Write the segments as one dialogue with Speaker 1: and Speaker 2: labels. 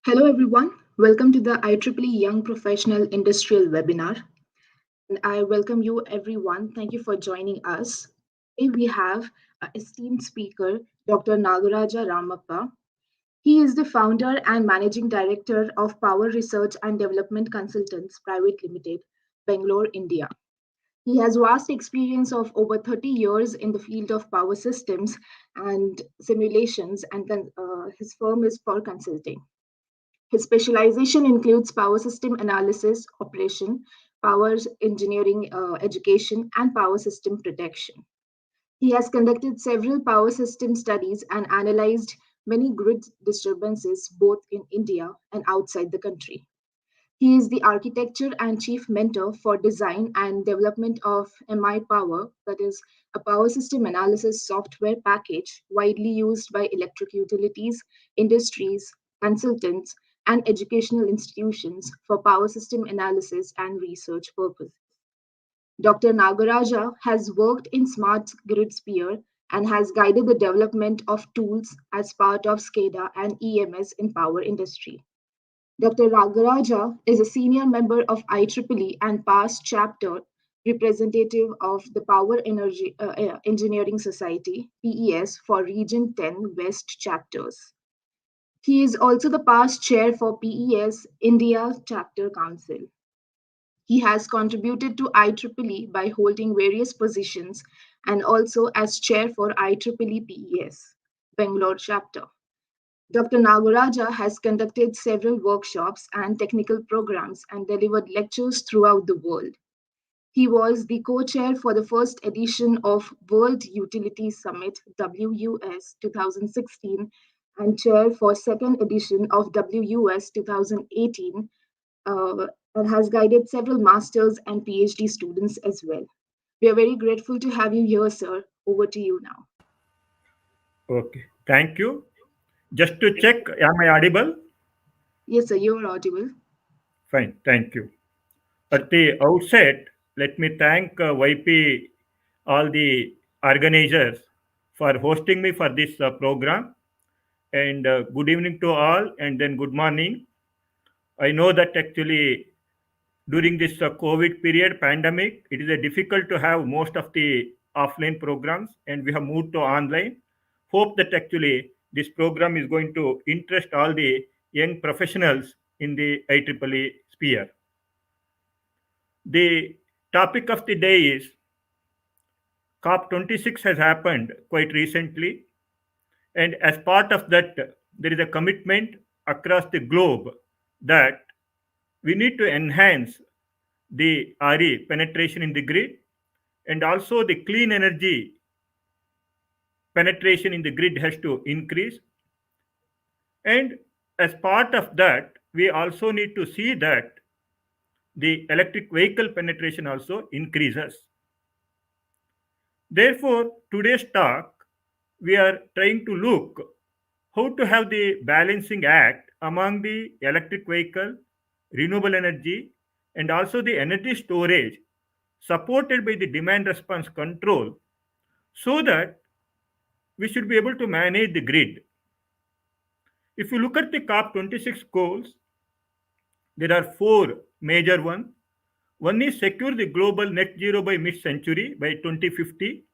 Speaker 1: Hello, everyone. Welcome to the IEEE Young Professional Industrial webinar. And I welcome you, everyone. Thank you for joining us. Today we have esteemed speaker, Dr. Nagaraja Ramappa. He is the founder and managing director of Power Research and Development Consultants Private Limited, Bangalore, India. He has vast experience of over 30 years in the field of power systems and simulations, and his firm is for consulting. His specialization includes power system analysis, operation, power engineering education, and power system protection. He has conducted several power system studies and analyzed many grid disturbances both in India and outside the country. He is the architecture and chief mentor for design and development of MI Power, that is, a power system analysis software package widely used by electric utilities, industries, consultants, and educational institutions for power system analysis and research purposes. Dr. Nagaraja has worked in smart grid sphere and has guided the development of tools as part of SCADA and EMS in power industry. Dr. Nagaraja is a senior member of IEEE and past chapter representative of the Power Engineering Society, PES, for Region 10 West chapters. He is also the past chair for PES India Chapter Council. He has contributed to IEEE by holding various positions and also as chair for IEEE PES, Bangalore chapter. Dr. Nagaraja has conducted several workshops and technical programs and delivered lectures throughout the world. He was the co-chair for the first edition of World Utility Summit WUS 2016 and chair for second edition of WUS 2018 and has guided several masters and PhD students as well. We are very grateful to have you here, sir. Over to you now.
Speaker 2: Okay, thank you. Just to check, am I audible?
Speaker 1: Yes, sir, you're audible.
Speaker 2: Fine, thank you. At the outset, let me thank YP, all the organizers, for hosting me for this program. And good evening to all, and then good morning. I know that actually during this COVID period, pandemic, it is difficult to have most of the offline programs, and we have moved to online. Hope that actually this program is going to interest all the young professionals in the IEEE sphere. The topic of the day is COP26 has happened quite recently, and as part of that, there is a commitment across the globe that we need to enhance the RE penetration in the grid, and also the clean energy penetration in the grid has to increase. And as part of that, we also need to see that the electric vehicle penetration also increases. Therefore, today's talk, we are trying to look how to have the balancing act among the electric vehicle, renewable energy, and also the energy storage supported by the demand response control, so that we should be able to manage the grid. If you look at the COP26 goals, there are four major ones. One is secure the global net zero by mid-century by 2050,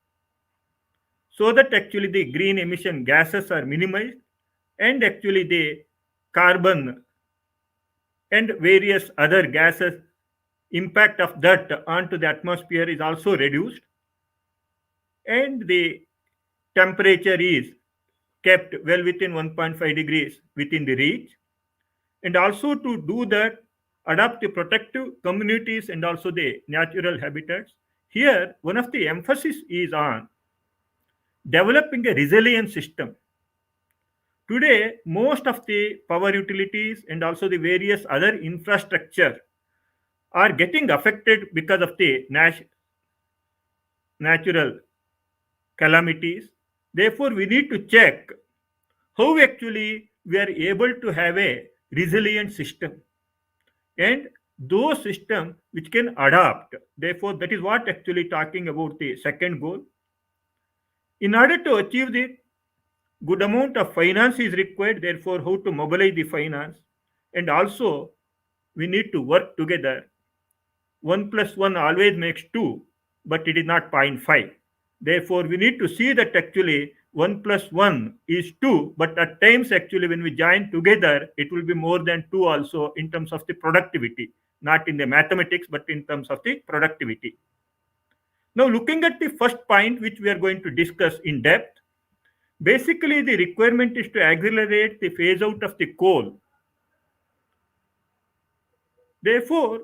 Speaker 2: so that actually the green emission gases are minimized, and actually the carbon and various other gases impact of that onto the atmosphere is also reduced, and the temperature is kept well within 1.5 degrees within the reach. And also to do that, adapt the protective communities and also the natural habitats. Here, one of the emphasis is on developing a resilient system. Today, most of the power utilities and also the various other infrastructure are getting affected because of the natural calamities. Therefore, we need to check how actually we are able to have a resilient system, and those systems which can adapt. Therefore, that is what actually talking about the second goal. In order to achieve the good amount of finance is required, therefore how to mobilize the finance. and also we need to work together. 1 plus 1 always makes 2, but it is not zero point 0.5. Therefore, we need to see that actually 1 plus 1 is 2, but at times actually when we join together, it will be more than 2 also in terms of the productivity, not in the mathematics, but in terms of the productivity. Now, looking at the first point, which we are going to discuss in depth, basically the requirement is to accelerate the phase out of the coal. Therefore,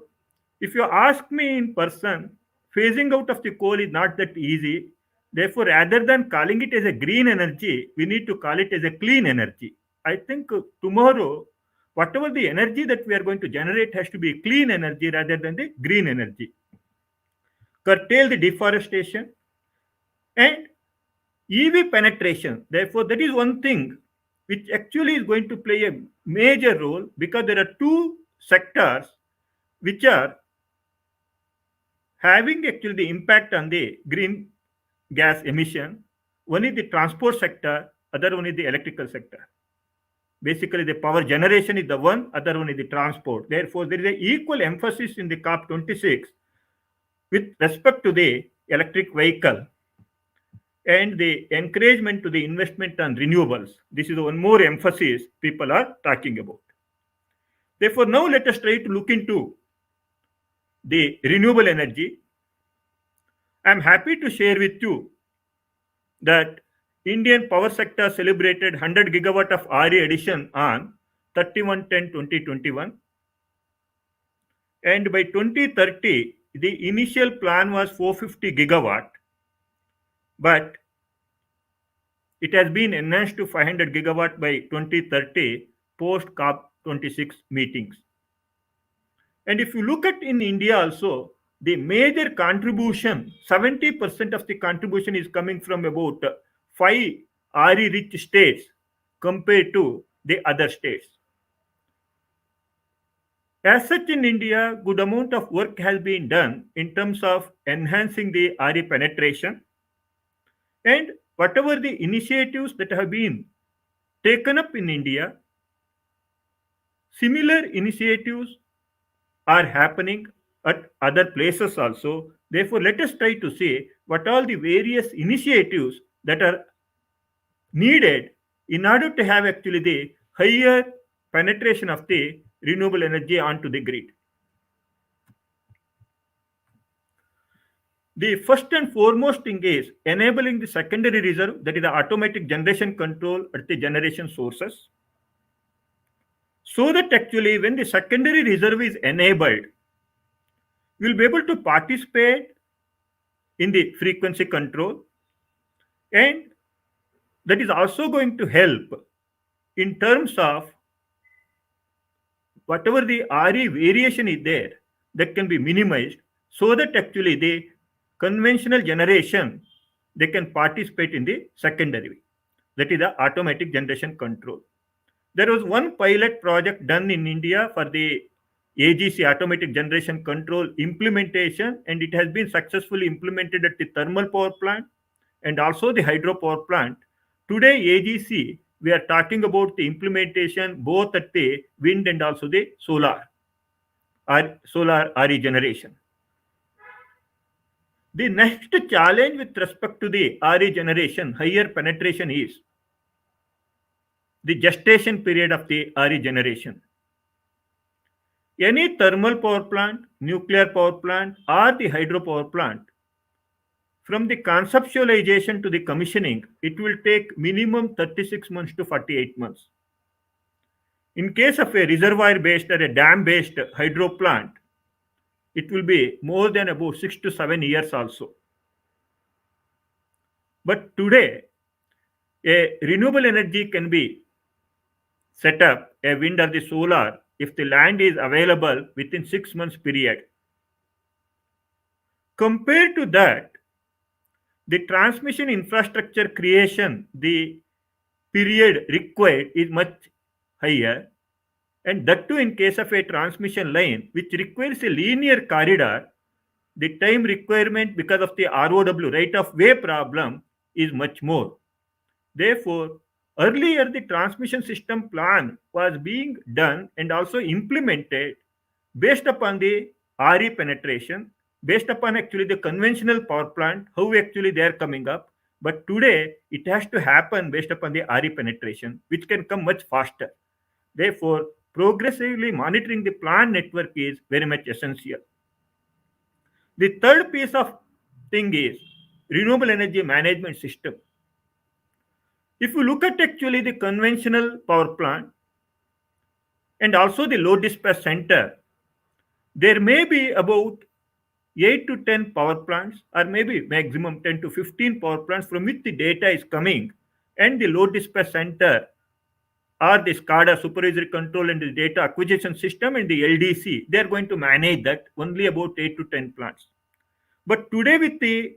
Speaker 2: if you ask me in person, phasing out of the coal is not that easy. Therefore, rather than calling it as a green energy, we need to call it as a clean energy. I think tomorrow, whatever the energy that we are going to generate has to be clean energy rather than the green energy. Curtail the deforestation and EV penetration. Therefore, that is one thing which actually is going to play a major role because there are two sectors which are having actually the impact on the green gas emission. One is the transport sector, other one is the electrical sector. Basically, the power generation is the one, other one is the transport. Therefore, there is an equal emphasis in the COP26 with respect to the electric vehicle and the encouragement to the investment on renewables. This is one more emphasis people are talking about. Therefore, now let us try to look into the renewable energy. I am happy to share with you that Indian power sector celebrated 100 gigawatt of RE addition on 31/10/2021, and by 2030 the initial plan was 450 gigawatt, but it has been enhanced to 500 gigawatt by 2030 post COP26 meetings. And if you look at in India also, the major contribution, 70% of the contribution is coming from about five RE rich states compared to the other states. As such, in India, good amount of work has been done in terms of enhancing the RE penetration, and whatever the initiatives that have been taken up in India, similar initiatives are happening at other places also. Therefore, let us try to see what all the various initiatives that are needed in order to have actually the higher penetration of the renewable energy onto the grid. The first and foremost thing is enabling the secondary reserve, that is the automatic generation control at the generation sources, so that actually when the secondary reserve is enabled, we will be able to participate in the frequency control, and that is also going to help in terms of whatever the RE variation is there, that can be minimized, so that actually the conventional generation, they can participate in the secondary, that is the automatic generation control. There was one pilot project done in India for the AGC, automatic generation control implementation, and it has been successfully implemented at the thermal power plant and also the hydropower plant. Today, AGC, we are talking about the implementation both at the wind and also the solar RE generation. The next challenge with respect to the RE generation, higher penetration, is the gestation period of the RE generation. Any thermal power plant, nuclear power plant, or the hydropower plant, from the conceptualization to the commissioning, it will take minimum 36 months to 48 months. In case of a reservoir based or a dam based hydro plant, it will be more than about 6 to 7 years also. But today, a renewable energy can be set up, a wind or the solar, if the land is available within 6 months period. Compared to that, the transmission infrastructure creation, the period required is much higher, and that too in case of a transmission line which requires a linear corridor, the time requirement because of the ROW, right of way problem, is much more. Therefore, Earlier, the transmission system plan was being done and also implemented based upon the RE penetration, based upon actually the conventional power plant, how actually they are coming up. But today, it has to happen based upon the RE penetration, which can come much faster. Therefore, progressively monitoring the plant network is very much essential. The third piece of thing is renewable energy management system. If you look at actually the conventional power plant and also the load dispatch center, there may be about 8 to 10 power plants or maybe maximum 10 to 15 power plants from which the data is coming, and the load dispatch center or the SCADA supervisory control and the data acquisition system and the LDC, they are going to manage that only about 8 to 10 plants. But today with the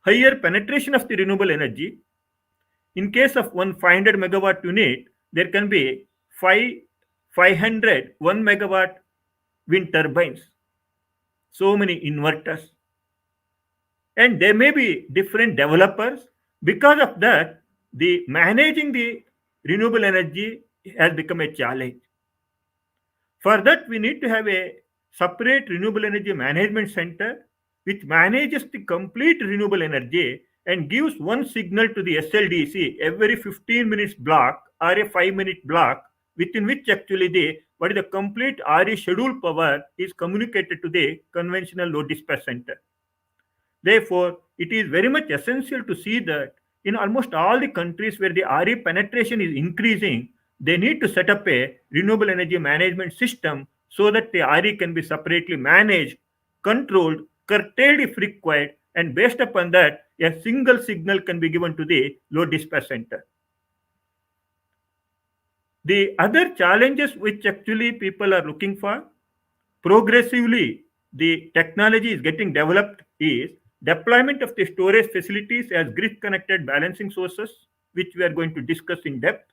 Speaker 2: higher penetration of the renewable energy, in case of one 500 megawatt unit, there can be 500 1 megawatt wind turbines, so many inverters, and there may be different developers. Because of that, the managing the renewable energy has become a challenge. For that, we need to have a separate renewable energy management center which manages the complete renewable energy and gives one signal to the SLDC every 15 minutes block or a 5-minute block, within which actually the what is the complete RE schedule power is communicated to the conventional load dispatch center. Therefore, it is very much essential to see that in almost all the countries where the RE penetration is increasing, they need to set up a renewable energy management system so that the RE can be separately managed, controlled, curtailed if required, and based upon that, a single signal can be given to the load dispatch center. The other challenges which actually people are looking for progressively the technology is getting developed is deployment of the storage facilities as grid connected balancing sources, which we are going to discuss in depth,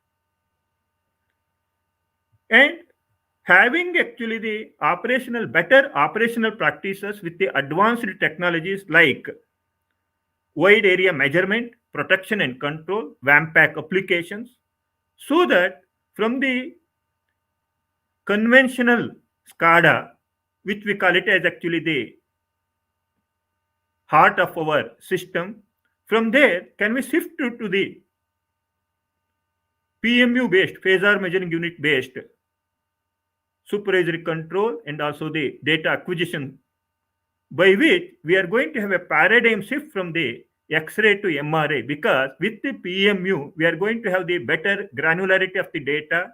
Speaker 2: and having actually the operational better operational practices with the advanced technologies like wide area measurement, protection and control, WAMPAC applications, so that from the conventional SCADA, which we call it as actually the heart of our system, from there can we shift to the PMU based, phasor measuring unit based supervisory control and also the data acquisition, by which we are going to have a paradigm shift from the X-ray to MRI, because with the PMU we are going to have the better granularity of the data,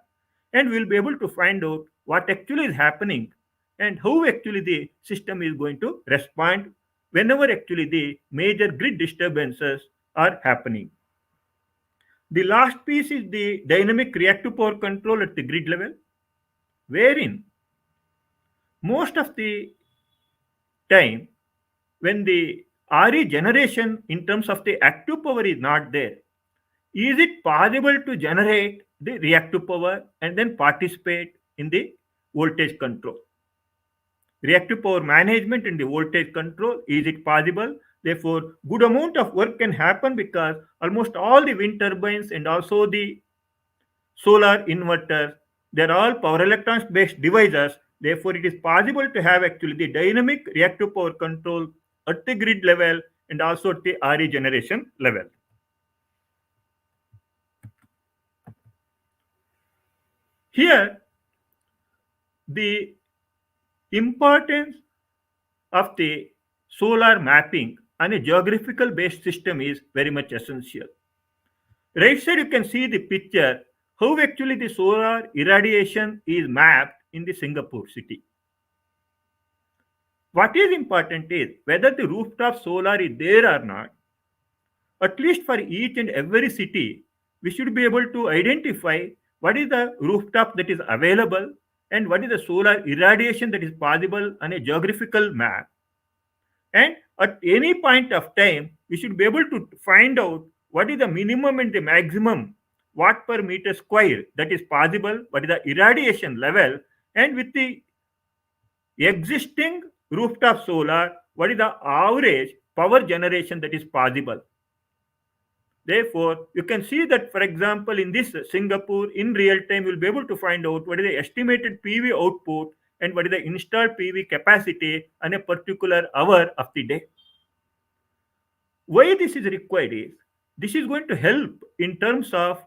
Speaker 2: and we'll be able to find out what actually is happening and how actually the system is going to respond whenever actually the major grid disturbances are happening. The last piece is the dynamic reactive power control at the grid level, wherein most of the time when the RE generation in terms of the active power is not there, is it possible to generate the reactive power and then participate in the voltage control? Reactive power management and the voltage control, is it possible? Therefore, good amount of work can happen because almost all the wind turbines and also the solar inverters, they're all power electrons based devices. Therefore, it is possible to have actually the dynamic reactive power control at the grid level and also at the RE generation level. Here, the importance of the solar mapping on a geographical based system is very much essential. Right side, you can see the picture how actually the solar irradiation is mapped in the Singapore city. What is important is whether the rooftop solar is there or not, at least for each and every city, we should be able to identify what is the rooftop that is available and what is the solar irradiation that is possible on a geographical map. And at any point of time, we should be able to find out what is the minimum and the maximum watt per meter square that is possible, what is the irradiation level, and with the existing rooftop solar, what is the average power generation that is possible. Therefore, you can see that, for example, in this Singapore, in real time, you'll be able to find out what is the estimated PV output and what is the installed PV capacity on a particular hour of the day. Why this is required is this is going to help in terms of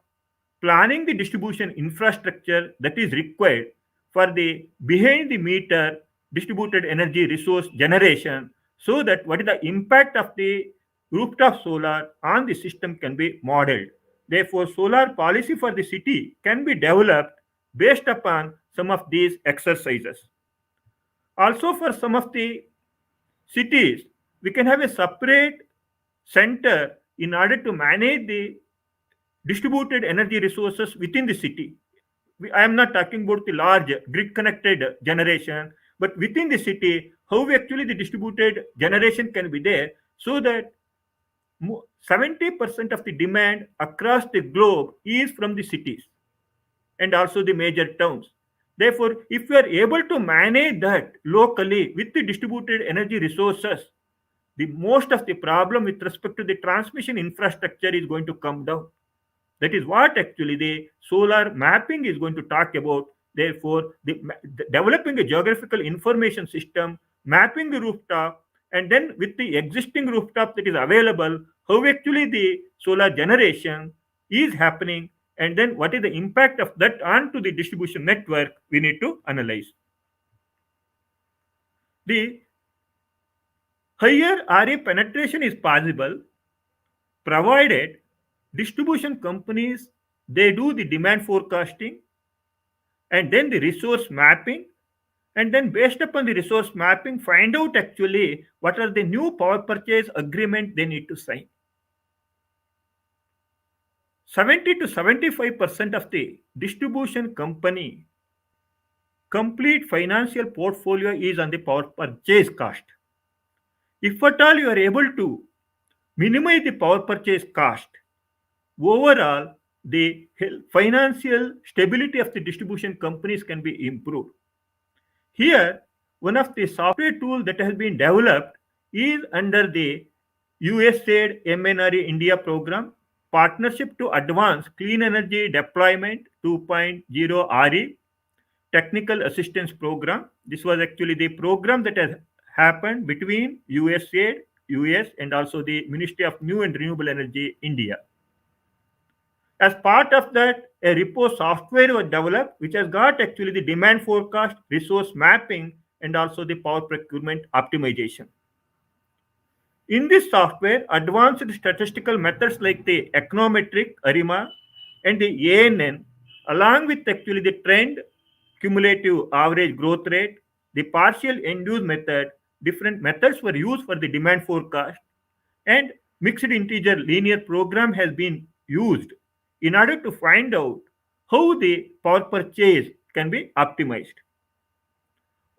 Speaker 2: planning the distribution infrastructure that is required for the behind the meter distributed energy resource generation, so that what is the impact of the rooftop solar on the system can be modeled. Therefore, solar policy for the city can be developed based upon some of these exercises. Also, for some of the cities, we can have a separate center in order to manage the distributed energy resources within the city. I am not talking about the large grid connected generation, but within the city, how actually the distributed generation can be there, so that 70% of the demand across the globe is from the cities and also the major towns. Therefore, if we are able to manage that locally with the distributed energy resources, the most of the problem with respect to the transmission infrastructure is going to come down. That is what actually the solar mapping is going to talk about. Therefore, developing a geographical information system, mapping the rooftop, and then with the existing rooftop that is available, how actually the solar generation is happening, and then what is the impact of that onto the distribution network, we need to analyze. The higher RA penetration is possible provided distribution companies, they do the demand forecasting and then the resource mapping, and then based upon the resource mapping find out actually what are the new power purchase agreement they need to sign. 70 to 75% of the distribution company complete financial portfolio is on the power purchase cost. If at all you are able to minimize the power purchase cost, overall the financial stability of the distribution companies can be improved. Here, one of the software tools that has been developed is under the USAID MNRE India program, Partnership to Advance Clean Energy Deployment 2.0 RE Technical Assistance Program. This was actually the program that has happened between USAID, US, and also the Ministry of New and Renewable Energy, India. As part of that, a repo software was developed which has got actually the demand forecast, resource mapping, and also the power procurement optimization. In this software, advanced statistical methods like the econometric ARIMA and the ANN, along with actually the trend, cumulative average growth rate, the partial end-use method, different methods were used for the demand forecast, and mixed integer linear program has been used in order to find out how the power purchase can be optimized.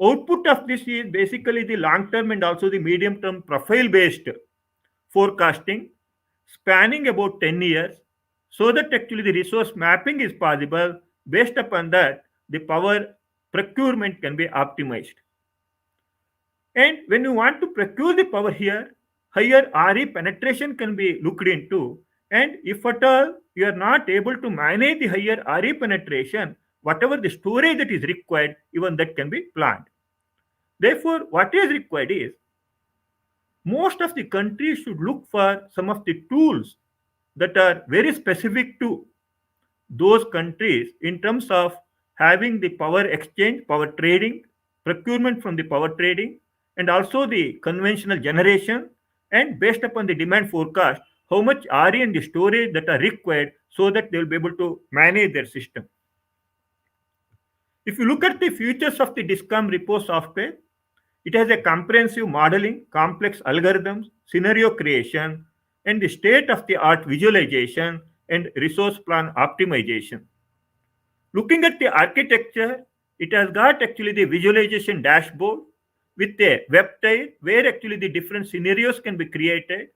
Speaker 2: Output of this is basically the long term and also the medium term profile based forecasting spanning about 10 years, so that actually the resource mapping is possible. Based upon that, the power procurement can be optimized. And when you want to procure the power here, higher RE penetration can be looked into. And if at all you are not able to manage the higher RE penetration, whatever the storage that is required, even that can be planned. Therefore, what is required is most of the countries should look for some of the tools that are very specific to those countries in terms of having the power exchange, power trading, procurement from the power trading, and also the conventional generation, and based upon the demand forecast, how much RE and the storage that are required so that they will be able to manage their system. If you look at the features of the DISCOM repo software, it has a comprehensive modeling, complex algorithms, scenario creation, and the state of the art visualization and resource plan optimization. Looking at the architecture, it has got actually the visualization dashboard with a web tile where actually the different scenarios can be created,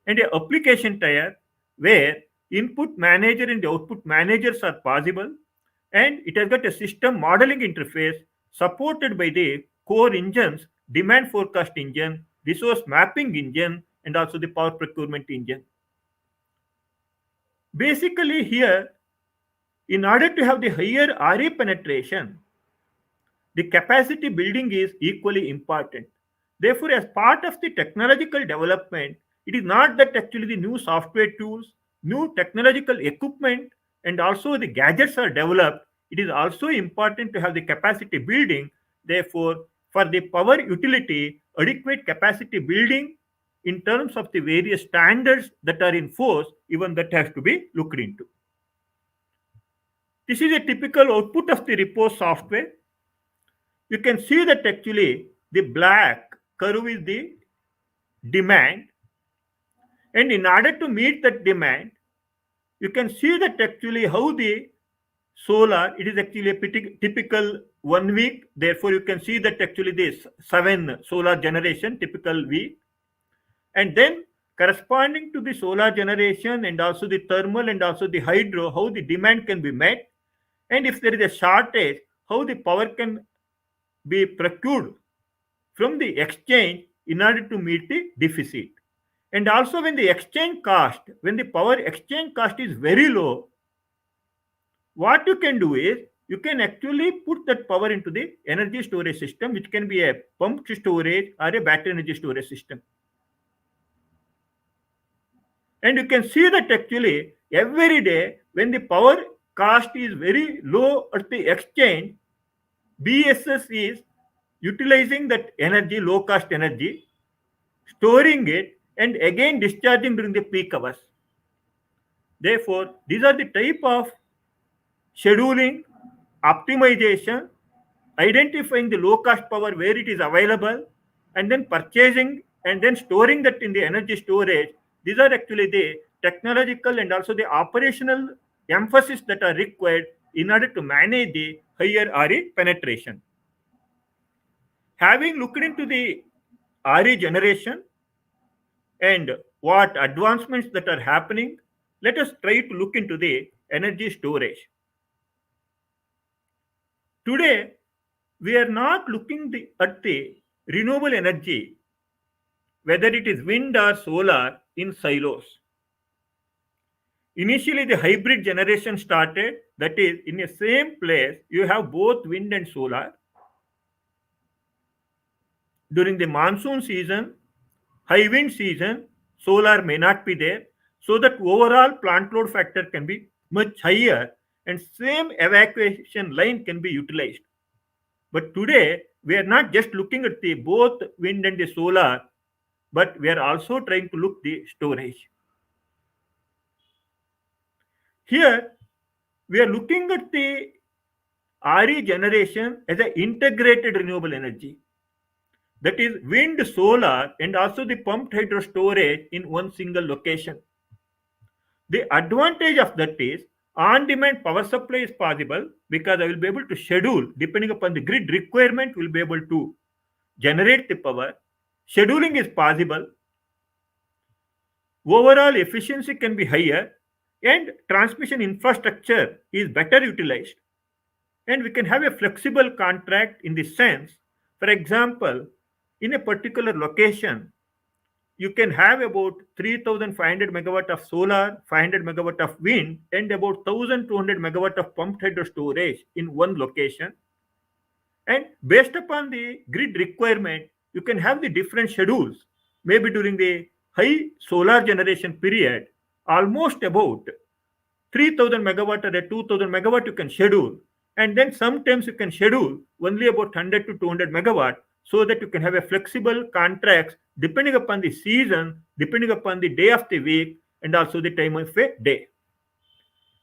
Speaker 2: and a application tier where input manager and the output managers are possible, and it has got a system modeling interface supported by the core engines, demand forecast engine, resource mapping engine, and also the power procurement engine. Basically, here, in order to have the higher RE penetration, the capacity building is equally important. Therefore, as part of the technological development, it is not that actually the new software tools, new technological equipment, and also the gadgets are developed. It is also important to have the capacity building. Therefore, for the power utility, adequate capacity building in terms of the various standards that are in force, even that has to be looked into. This is a typical output of the repose software. You can see that actually the black curve is the demand, and in order to meet that demand, you can see that actually how the solar, it is actually a typical 1 week. Therefore you can see that actually this 7 solar generation typical week, and then corresponding to the solar generation and also the thermal and also the hydro, how the demand can be met, and if there is a shortage, how the power can be procured from the exchange in order to meet the deficit. And also when the exchange cost, when the power exchange cost is very low, what you can do is you can actually put that power into the energy storage system, which can be a pumped storage or a battery energy storage system. And you can see that actually every day when the power cost is very low at the exchange, BSS is utilizing that energy, low cost energy, storing it, and again discharging during the peak hours. Therefore, these are the type of scheduling, optimization, identifying the low cost power where it is available, and then purchasing and then storing that in the energy storage. These are actually the technological and also the operational emphasis that are required in order to manage the higher RE penetration. Having looked into the RE generation and what advancements that are happening, let us try to look into the energy storage. Today, we are not looking at the renewable energy, whether it is wind or solar, in silos. Initially, the hybrid generation started, that is, in the same place, you have both wind and solar. During the monsoon season, high wind season, solar may not be there, so that overall plant load factor can be much higher and same evacuation line can be utilized. But today we are not just looking at the both wind and the solar, but we are also trying to look the storage. Here we are looking at the RE generation as an integrated renewable energy. That is wind, solar, and also the pumped hydro storage in one single location. The advantage of that is on-demand power supply is possible because I will be able to schedule depending upon the grid requirement. Will be able to generate the power. Scheduling is possible. Overall efficiency can be higher, and transmission infrastructure is better utilized. And we can have a flexible contract in the sense, for example, in a particular location, you can have about 3,500 megawatt of solar, 500 megawatt of wind, and about 1,200 megawatt of pumped hydro storage in one location. And based upon the grid requirement, you can have the different schedules. Maybe during the high solar generation period, almost about 3,000 megawatt or a 2,000 megawatt you can schedule, and then sometimes you can schedule only about 100 to 200 megawatt, so that you can have a flexible contracts depending upon the season, depending upon the day of the week, and also the time of a day.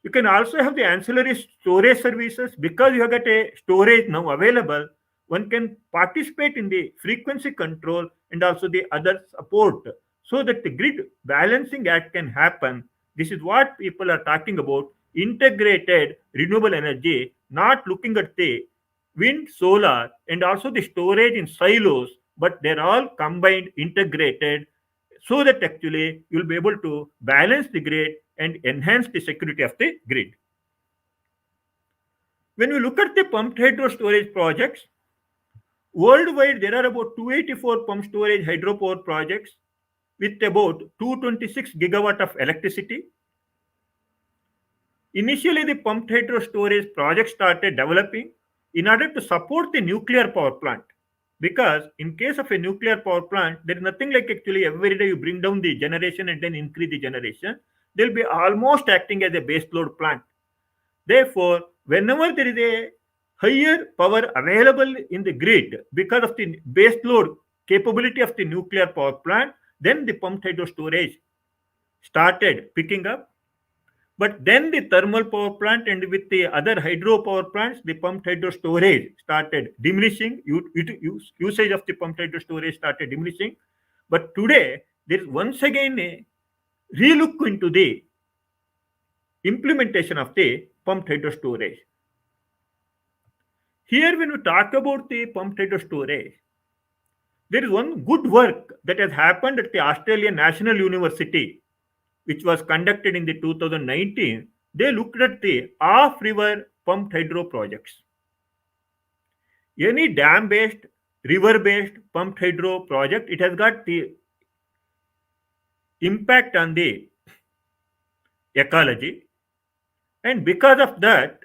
Speaker 2: You can also have the ancillary storage services because you have got a storage now available. One can participate in the frequency control and also the other support so that the grid balancing act can happen. This is what people are talking about integrated renewable energy, not looking at the wind, solar, and also the storage in silos, but they're all combined, integrated, so that actually you'll be able to balance the grid and enhance the security of the grid. When we look at the pumped hydro storage projects, worldwide there are about 284 pump storage hydropower projects with about 226 gigawatt of electricity. Initially, the pumped hydro storage project started developing in order to support the nuclear power plant. Because in case of a nuclear power plant, there is nothing like actually every day you bring down the generation and then increase the generation. They'll be almost acting as a base load plant. Therefore, whenever there is a higher power available in the grid because of the base load capability of the nuclear power plant, then the pumped hydro storage started picking up. But then the thermal power plant and with the other hydro power plants, the pumped hydro storage started diminishing. Usage of the pumped hydro storage started diminishing. But today, there is once again a relook into the implementation of the pumped hydro storage. Here, when we talk about the pumped hydro storage, there is one good work that has happened at the Australian National University, which was conducted in the 2019. They looked at the off-river pumped hydro projects. Any dam-based, river-based pumped hydro project, it has got the impact on the ecology, and because of that,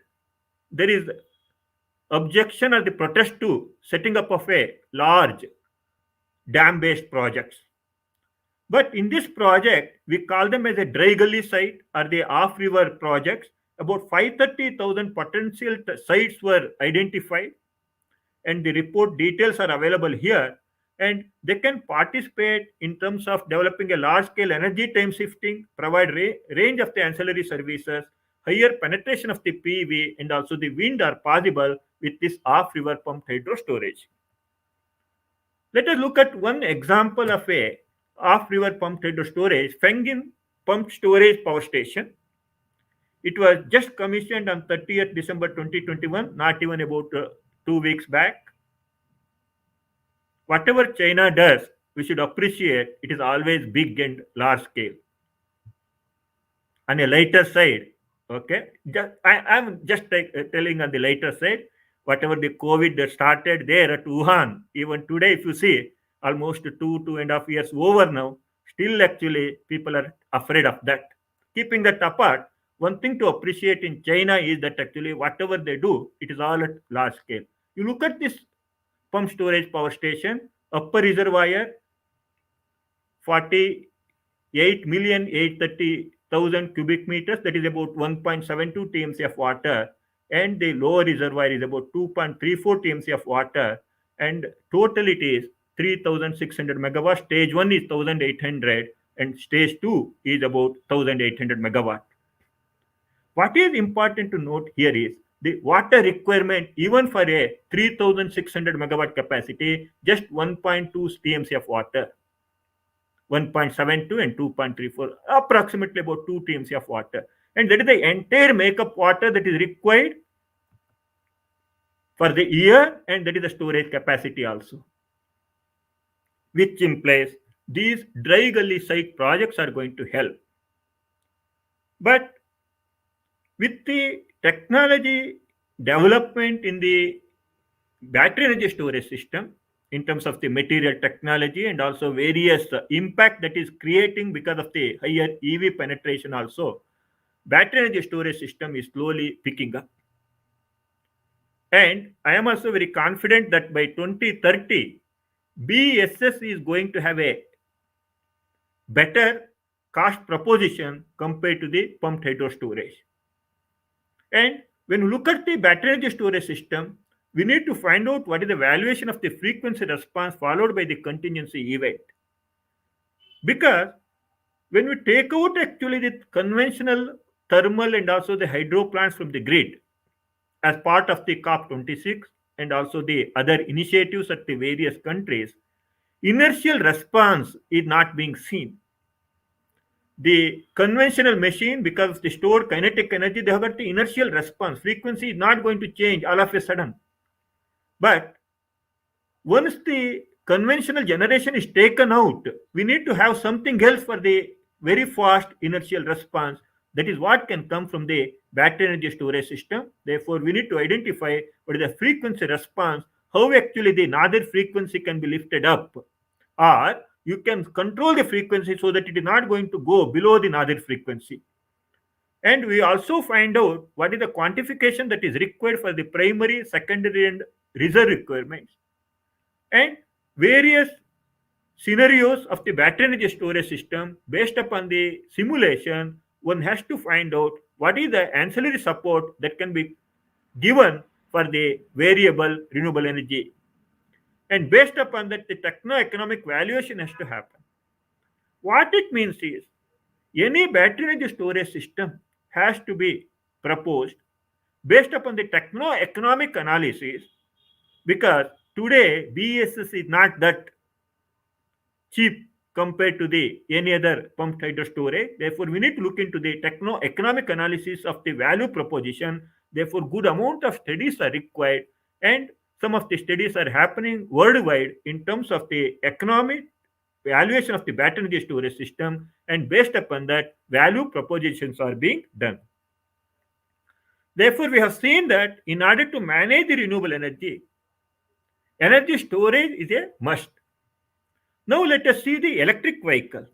Speaker 2: there is objection or the protest to setting up of a large dam-based projects. But in this project, we call them as a dry gully site or the off-river projects. About 530,000 potential sites were identified, and the report details are available here. And they can participate in terms of developing a large-scale energy time shifting, provide range of the ancillary services, higher penetration of the PV, and also the wind are possible with this off-river pumped hydro storage. Let us look at one example of a off-river pumped hydro storage, Fengin Pumped Storage Power Station. It was just commissioned on 30th December 2021, not even about 2 weeks back. Whatever China does, we should appreciate it is always big and large scale. On a lighter side, okay, I'm just telling on the lighter side, whatever the COVID that started there at Wuhan, even today, if you see, almost 2.5 years over now, still actually people are afraid of that. Keeping that apart, one thing to appreciate in China is that actually whatever they do, it is all at large scale. You look at this pump storage power station, upper reservoir, 48,830,000 cubic meters, that is about 1.72 TMC of water, and the lower reservoir is about 2.34 TMC of water, and total it is 3,600 megawatts. Stage 1 is 1,800, and stage 2 is about 1,800 megawatt. What is important to note here is the water requirement, even for a 3,600 megawatt capacity, just 1.2 TMC of water. 1.72 and 2.34, approximately about 2 TMC of water. And that is the entire makeup water that is required for the year, and that is the storage capacity also. Which implies these dry gully site projects are going to help. But with the technology development in the battery energy storage system, in terms of the material technology and also various impact that is creating because of the higher EV penetration also, battery energy storage system is slowly picking up. And I am also very confident that by 2030, BESS is going to have a better cost proposition compared to the pumped hydro storage. And when we look at the battery energy storage system, we need to find out what is the valuation of the frequency response followed by the contingency event. Because when we take out actually the conventional thermal and also the hydro plants from the grid as part of the COP26 and also the other initiatives at the various countries, inertial response is not being seen. The conventional machine, because of the stored kinetic energy, they have got the inertial response. Frequency is not going to change all of a sudden. But once the conventional generation is taken out, we need to have something else for the very fast inertial response. That is what can come from the battery energy storage system. Therefore, we need to identify what is the frequency response, how actually the nadir frequency can be lifted up, or you can control the frequency so that it is not going to go below the nadir frequency. And we also find out what is the quantification that is required for the primary, secondary, and reserve requirements, and various scenarios of the battery energy storage system. Based upon the simulation, one has to find out what is the ancillary support that can be given for the variable renewable energy. And based upon that, the techno-economic valuation has to happen. What it means is any battery energy storage system has to be proposed based upon the techno-economic analysis, because today BESS is not that cheap compared to the any other pumped hydro storage. Therefore, we need to look into the techno-economic analysis of the value proposition. Therefore, good amount of studies are required, and some of the studies are happening worldwide in terms of the economic valuation of the battery energy storage system, and based upon that, value propositions are being done. Therefore, we have seen that in order to manage the renewable energy, energy storage is a must. Now, let us see the electric vehicle.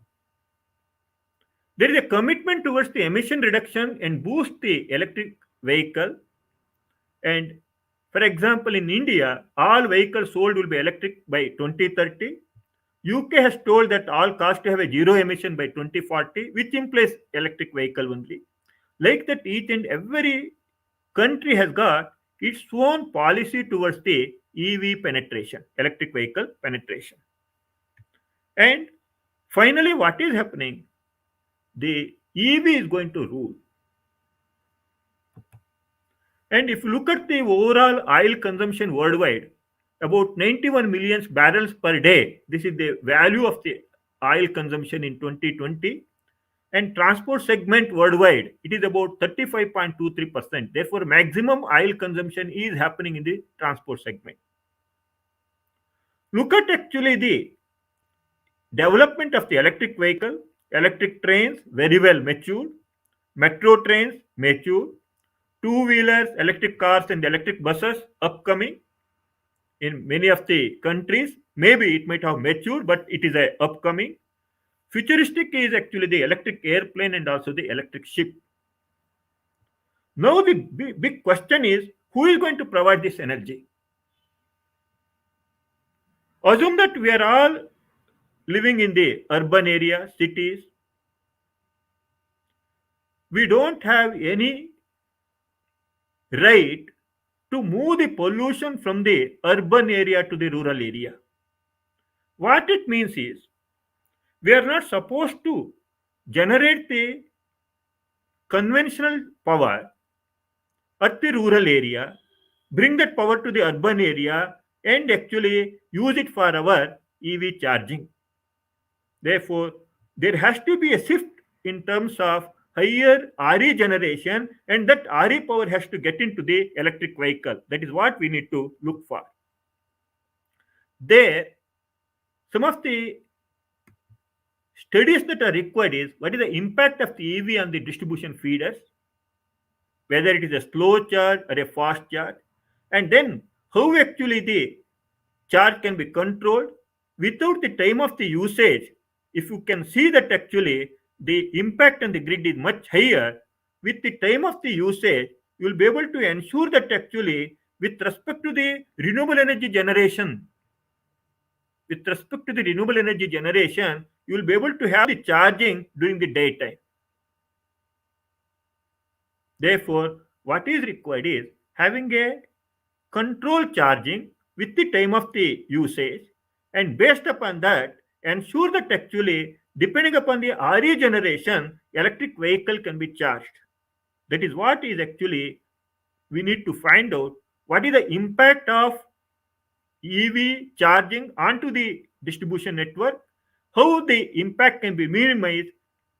Speaker 2: There is a commitment towards the emission reduction and boost the electric vehicle. And for example, in India, all vehicles sold will be electric by 2030. UK has told that all cars to have a zero emission by 2040, which implies electric vehicle only. Like that, each and every country has got its own policy towards the EV penetration, electric vehicle penetration. And finally, what is happening? The EV is going to rule. And if you look at the overall oil consumption worldwide, about 91 million barrels per day, this is the value of the oil consumption in 2020. And transport segment worldwide, it is about 35.23%. Therefore, maximum oil consumption is happening in the transport segment. Look at actually the development of the electric vehicle, electric trains, very well matured, metro trains, matured, two-wheelers, electric cars, and electric buses, upcoming in many of the countries. Maybe it might have matured, but it is a upcoming. Futuristic is actually the electric airplane and also the electric ship. Now the big question is, who is going to provide this energy? Assume that we are all living in the urban area, cities. We don't have any right to move the pollution from the urban area to the rural area. What it means is, we are not supposed to generate the conventional power at the rural area, bring that power to the urban area, and actually use it for our EV charging. Therefore, there has to be a shift in terms of higher RE generation, and that RE power has to get into the electric vehicle. That is what we need to look for. There, some of the studies that are required is what is the impact of the EV on the distribution feeders, whether it is a slow charge or a fast charge, and then how actually the charge can be controlled without the time of the usage. If you can see that actually the impact on the grid is much higher, with the time of the usage, you will be able to ensure that actually with respect to the renewable energy generation, you will be able to have the charging during the daytime. Therefore, what is required is having a control charging with the time of the usage, and based upon that, ensure that actually depending upon the RE generation, electric vehicle can be charged. That is what is actually we need to find out what is the impact of EV charging onto the distribution network, how the impact can be minimized,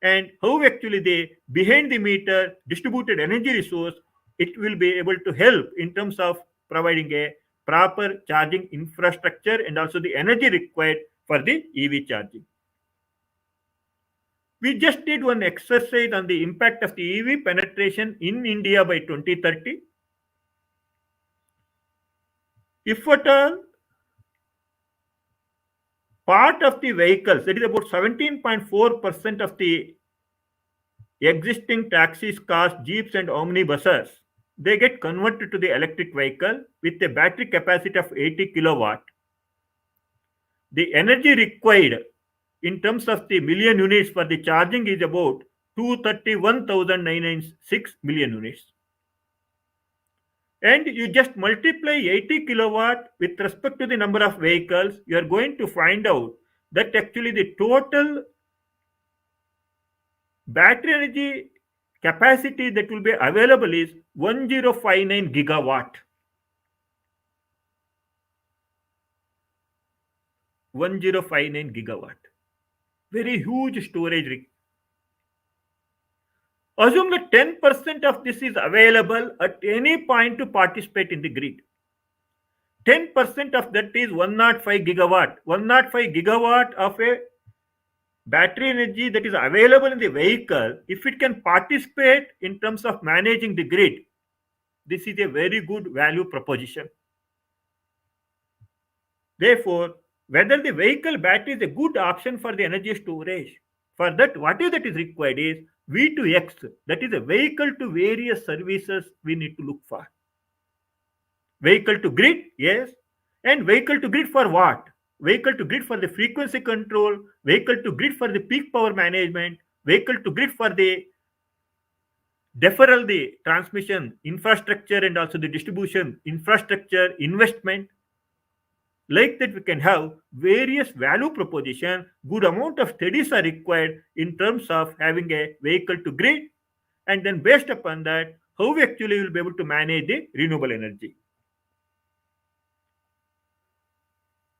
Speaker 2: and how actually the behind the meter distributed energy resource it will be able to help in terms of providing a proper charging infrastructure and also the energy required for the EV charging. We just did one exercise on the impact of the EV penetration in India by 2030. If at all part of the vehicles, that is about 17.4% of the Existing taxis, cars, jeeps, and omnibuses, they get converted to the electric vehicle with a battery capacity of 80 kilowatt. The energy required in terms of the million units for the charging is about 231,996 million units. And you just multiply 80 kilowatt with respect to the number of vehicles, you are going to find out that actually the total battery energy capacity that will be available is 1059 gigawatt. 1059 gigawatt. Very huge storage. Assume that 10% of this is available at any point to participate in the grid. 10% of that is 105 gigawatt. 105 gigawatt of a battery energy that is available in the vehicle, if it can participate in terms of managing the grid, this is a very good value proposition. Therefore, whether the vehicle battery is a good option for the energy storage, for that, what is that is required is V2X, that is a vehicle to various services we need to look for. Vehicle to grid, yes. And vehicle to grid for what? Vehicle to grid for the frequency control, vehicle to grid for the peak power management, vehicle to grid for the deferral, the transmission infrastructure, and also the distribution infrastructure investment. Like that, we can have various value proposition. Good amount of studies are required in terms of having a vehicle to grid, and then based upon that, how we actually will be able to manage the renewable energy.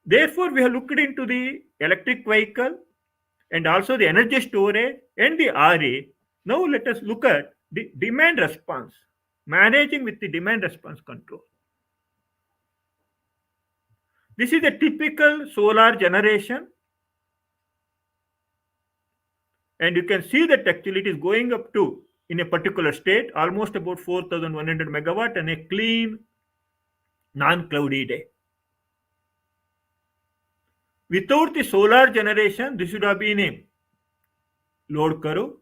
Speaker 2: Therefore, we have looked into the electric vehicle and also the energy storage and the RA. Now, let us look at the demand response, managing with the demand response control. This is a typical solar generation, and you can see that actually it is going up to, in a particular state, almost about 4,100 megawatt and a clean, non cloudy day. Without the solar generation, this would have been a load curve.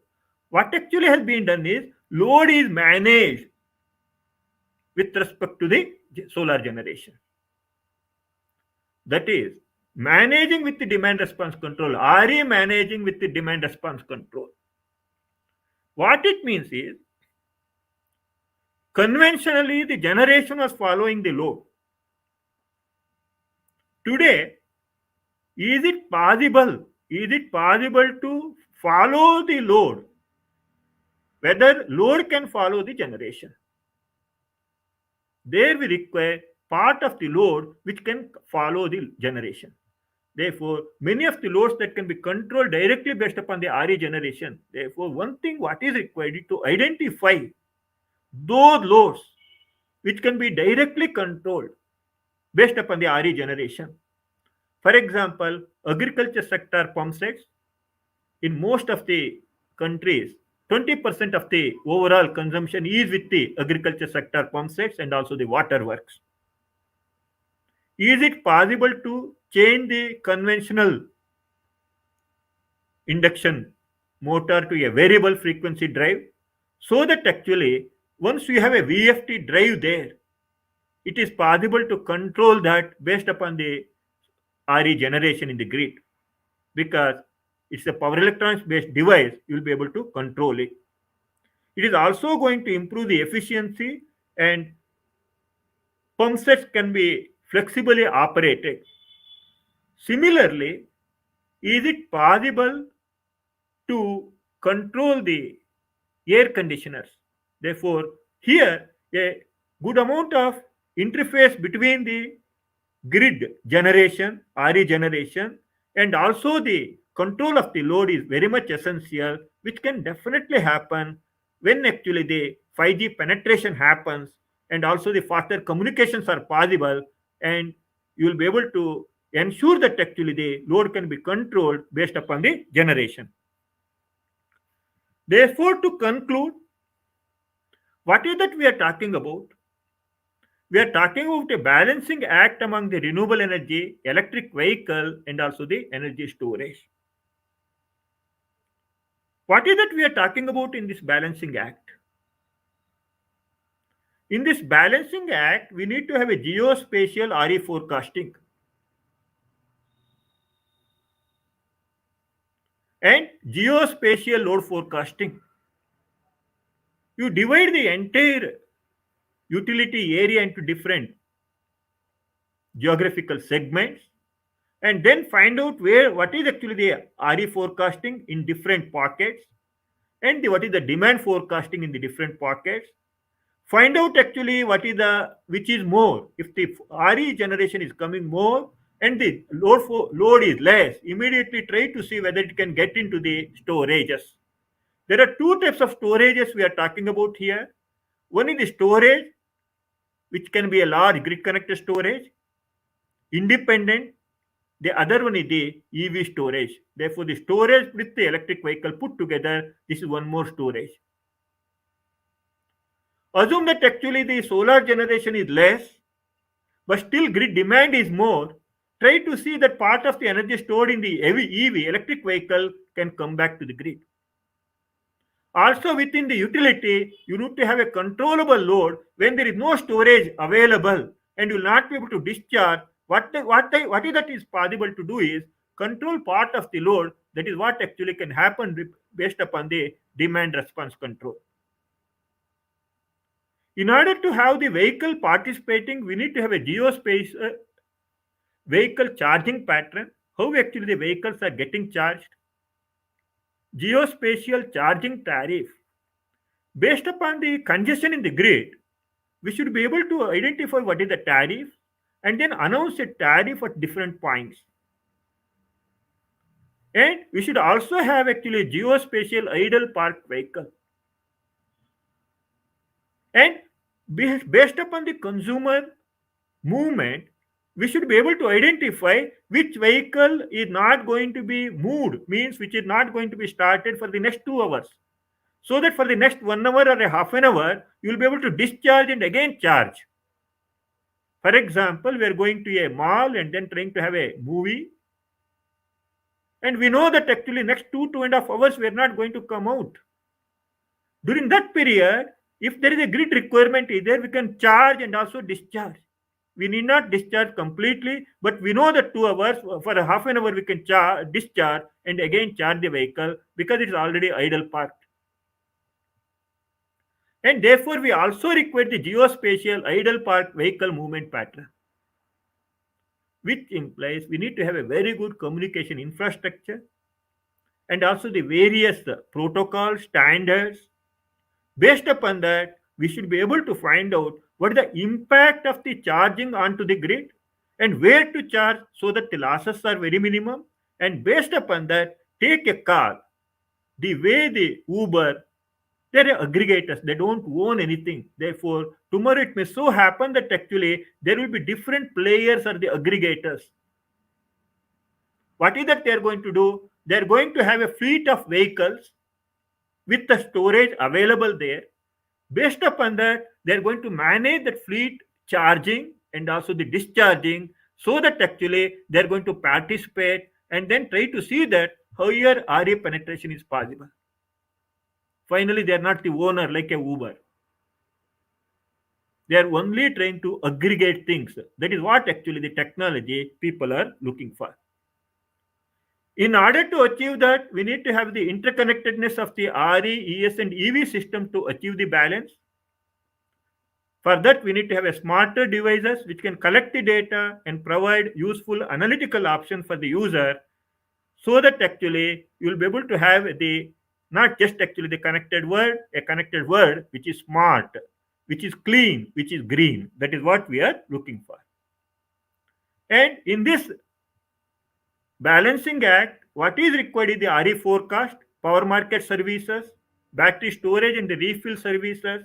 Speaker 2: What actually has been done is load is managed with respect to the solar generation. That is managing with the demand response control, RE managing with the demand response control. What it means is conventionally the generation was following the load. Today, is it possible? Is it possible to follow the load? Whether load can follow the generation. There we require part of the load which can follow the generation. Therefore, many of the loads that can be controlled directly based upon the RE generation. Therefore, one thing what is required is to identify those loads which can be directly controlled based upon the RE generation. For example, agriculture sector pump sets in most of the countries, 20% of the overall consumption is with the agriculture sector pump sets and also the water works. Is it possible to change the conventional induction motor to a variable frequency drive so that actually once you have a VFT drive there, it is possible to control that based upon the RE generation in the grid, because it's a power electronics based device, you'll be able to control it. It is also going to improve the efficiency, and pump sets can be flexibly operated. Similarly, is it possible to control the air conditioners? Therefore, here a good amount of interface between the grid generation, RE generation, and also the control of the load is very much essential, which can definitely happen when actually the 5G penetration happens and also the faster communications are possible, and you will be able to ensure that actually the load can be controlled based upon the generation. Therefore, to conclude, what is that we are talking about? We are talking about a balancing act among the renewable energy, electric vehicle, and also the energy storage. What is that we are talking about in this balancing act? In this balancing act, we need to have a geospatial RE forecasting and geospatial load forecasting. You divide the entire utility area into different geographical segments and then find out where what is actually the RE forecasting in different pockets and what is the demand forecasting in the different pockets. Find out actually what is the which is more. If the RE generation is coming more and the load is less, immediately try to see whether it can get into the storages. There are two types of storages we are talking about here. One is the storage, which can be a large grid connected storage, independent. The other one is the EV storage. Therefore, the storage with the electric vehicle put together, this is one more storage. Assume that actually the solar generation is less, but still grid demand is more. Try to see that part of the energy stored in the EV, electric vehicle, can come back to the grid. Also, within the utility, you need to have a controllable load when there is no storage available and you will not be able to discharge. What is that is possible to do is control part of the load. That is what actually can happen based upon the demand response control. In order to have the vehicle participating, we need to have a geospace vehicle charging pattern. How actually the vehicles are getting charged? Geospatial charging tariff. Based upon the congestion in the grid, we should be able to identify what is the tariff and then announce a tariff at different points. And we should also have actually a geospatial idle park vehicle. And based upon the consumer movement, we should be able to identify which vehicle is not going to be moved, means which is not going to be started for the next 2 hours. So that for the next 1 hour or a half an hour, you will be able to discharge and again charge. For example, we are going to a mall and then trying to have a movie. And we know that actually next 2.5 hours we are not going to come out. During that period, if there is a grid requirement either, we can charge and also discharge. We need not discharge completely, but we know that 2 hours for a half an hour we can discharge and again charge the vehicle because it is already idle parked. And therefore, we also require the geospatial idle park vehicle movement pattern, which implies we need to have a very good communication infrastructure and also the various protocol standards. Based upon that, we should be able to find out what is the impact of the charging onto the grid and where to charge so that the losses are very minimum. And based upon that, take a call. The way the Uber, they're aggregators, they don't own anything. Therefore, tomorrow it may so happen that actually there will be different players or the aggregators. What is that they're going to do? They're going to have a fleet of vehicles with the storage available there. Based upon that, they're going to manage that fleet charging and also the discharging so that actually they're going to participate and then try to see that higher RA penetration is possible. Finally, they are not the owner like a Uber. They are only trying to aggregate things. That is what actually the technology people are looking for. In order to achieve that, we need to have the interconnectedness of the RE, ES, and EV system to achieve the balance. For that, we need to have a smarter devices which can collect the data and provide useful analytical options for the user so that actually you will be able to have the not just actually the connected world, a connected world which is smart, which is clean, which is green. That is what we are looking for. And in this balancing act, what is required is the RE forecast, power market services, battery storage and the refill services,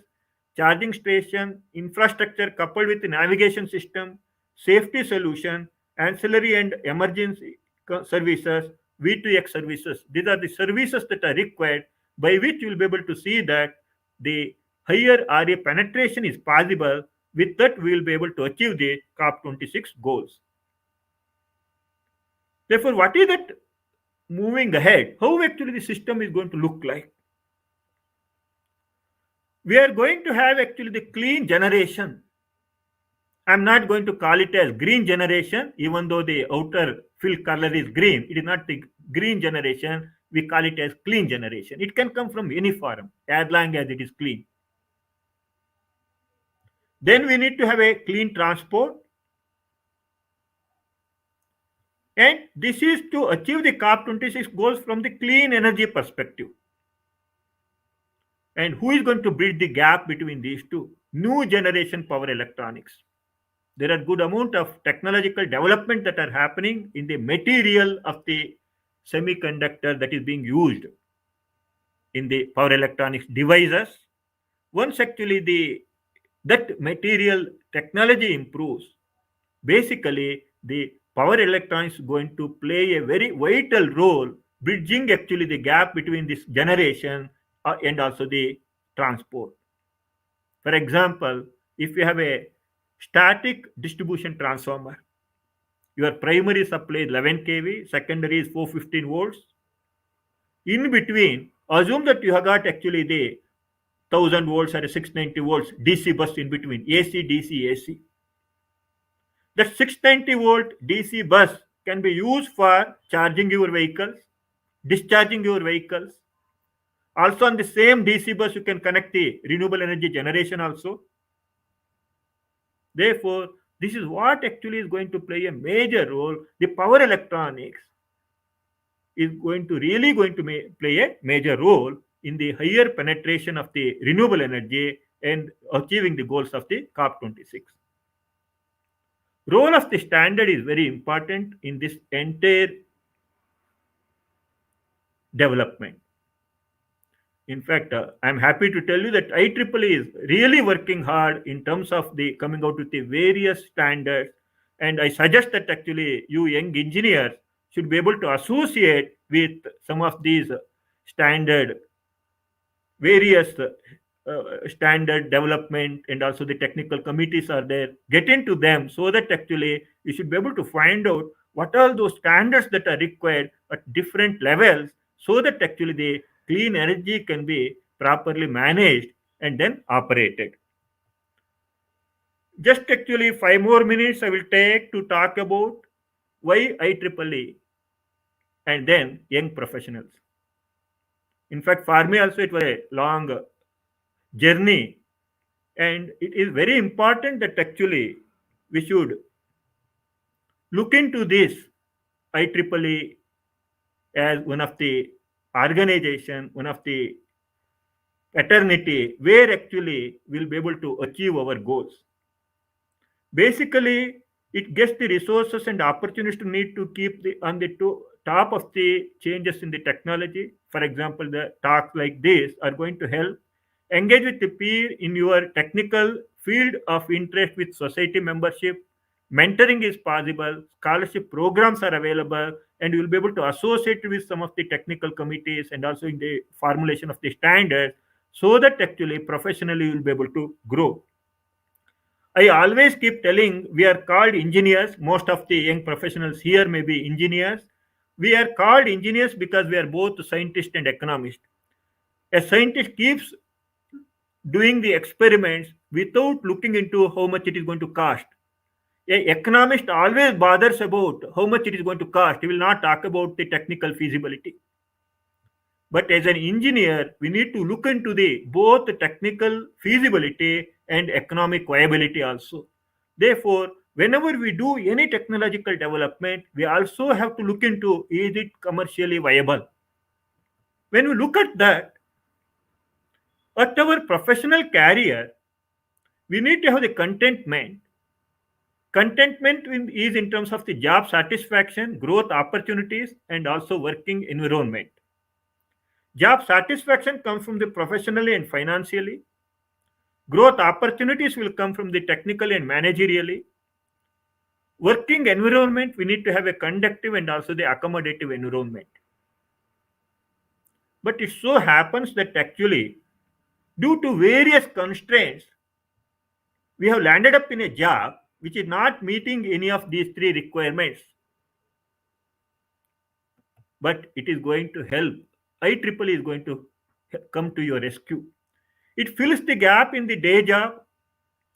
Speaker 2: charging station, infrastructure coupled with the navigation system, safety solution, ancillary and emergency services, V2X services. These are the services that are required by which you will be able to see that the higher RA penetration is possible. With that, we will be able to achieve the COP26 goals. Therefore, what is that moving ahead, how actually the system is going to look like. We are going to have actually the clean generation. I'm not going to call it as green generation, even though the outer fill color is green. It is not the green generation. We call it as clean generation. It can come from any form as long as it is clean. Then we need to have a clean transport. And this is to achieve the COP26 goals from the clean energy perspective. And who is going to bridge the gap between these two? New generation power electronics. There are good amount of technological development that are happening in the material of the semiconductor that is being used in the power electronics devices. Once actually the that material technology improves, basically the power electronics is going to play a very vital role bridging actually the gap between this generation and also the transport. For example, if you have a static distribution transformer, your primary supply is 11 kV, secondary is 415 volts. In between, assume that you have got actually the 1000 volts or 690 volts DC bus in between, AC, DC, AC. That 690 volt DC bus can be used for charging your vehicles, discharging your vehicles. Also, on the same DC bus, you can connect the renewable energy generation also. Therefore, this is what actually is going to play a major role. The power electronics is going to really going to play a major role in the higher penetration of the renewable energy and achieving the goals of the COP26. Role of the standard is very important in this entire development. In fact, I'm happy to tell you that IEEE is really working hard in terms of the coming out with the various standards. And I suggest that actually you young engineers should be able to associate with some of these standard, various standard development and also the technical committees are there. Get into them so that actually you should be able to find out what are those standards that are required at different levels so that actually the clean energy can be properly managed and then operated. Just actually 5 more minutes I will take to talk about why IEEE and then young professionals. In fact, for me also it was a long journey, and it is very important that actually we should look into this IEEE as one of the organization, one of the fraternity where actually we'll be able to achieve our goals. Basically, it gets the resources and opportunities to need to keep the on the top of the changes in the technology. For example, the talks like this are going to help engage with the peer in your technical field of interest with society membership. Mentoring is possible, scholarship programs are available, and you will be able to associate with some of the technical committees and also in the formulation of the standards so that actually professionally you will be able to grow. I always keep telling we are called engineers. Most of the young professionals here may be engineers. We are called engineers because we are both scientists and economists. A scientist keeps doing the experiments without looking into how much it is going to cost. A economist always bothers about how much it is going to cost. He will not talk about the technical feasibility. But as an engineer, we need to look into the both the technical feasibility and economic viability also. Therefore, whenever we do any technological development, we also have to look into is it commercially viable. When we look at that, at our professional career, we need to have the contentment. Contentment is in terms of the job satisfaction, growth opportunities, and also working environment. Job satisfaction comes from the professionally and financially. Growth opportunities will come from the technically and managerially. Working environment, we need to have a conductive and also the accommodative environment. But it so happens that actually, due to various constraints, we have landed up in a job which is not meeting any of these three requirements. but it is going to help. IEEE is going to come to your rescue. It fills the gap in the day job,